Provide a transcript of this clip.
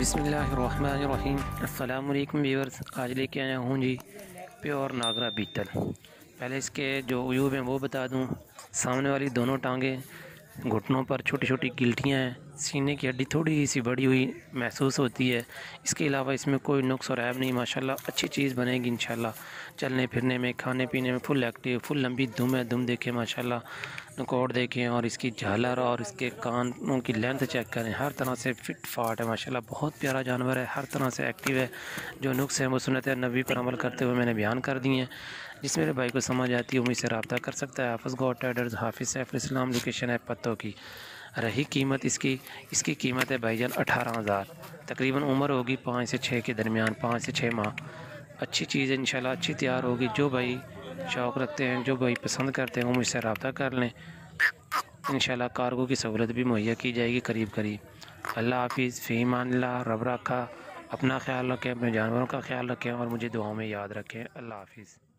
बिस्मिल्लाहिर्रहमानिर्रहीम। अस्सलाम वालेकुम व्यूअर्स। आज लेके आया हूँ जी प्योर नागरा बीटल। पहले इसके जो उयूब हैं वो बता दूँ। सामने वाली दोनों टांगें, घुटनों पर छोटी छोटी गिल्टियाँ हैं, सीने की हड्डी थोड़ी सी बड़ी हुई महसूस होती है। इसके अलावा इसमें कोई नुक्स और ऐब नहीं। माशाल्लाह अच्छी चीज़ बनेगी इंशाल्लाह। चलने फिरने में, खाने पीने में फुल एक्टिव, फुल लंबी दुम है। दुम देखें माशाल्लाह, नकोड़ देखें और इसकी झालर और इसके कानों की लेंथ चेक करें। हर तरह से फिट फाट है माशाल्लाह। बहुत प्यारा जानवर है, हर तरह से एक्टिव है। जो नुक्स हैं वो सुन्नत नबी पर अमल करते हुए मैंने बयान कर दिए हैं। जिस मेरे भाई को समझ आती है वो मुझसे रब्ता कर सकता है। हाफिज़ गॉड ट्रेडर्स, हाफिज़ सैफ इस्लाम, लोकेशन है पत्तों की। रही कीमत इसकी कीमत है भाईजान 18,000। तकरीबन उम्र होगी 5 से 6 के दरमियान, 5 से 6 माह। अच्छी चीज़ है इंशाल्लाह, अच्छी तैयार होगी। जो भाई शौक़ रखते हैं, जो भाई पसंद करते हैं वो मुझसे रब्ता कर लें। इंशाल्लाह कार्गो की सहूलत भी मुहैया की जाएगी करीब करीब। अल्लाह हाफिज़, फ़ी अमानिल्लाह। रब रखा। अपना ख्याल रखें, अपने जानवरों का ख्याल रखें और मुझे दुआओं में याद रखें। अल्लाह हाफिज़।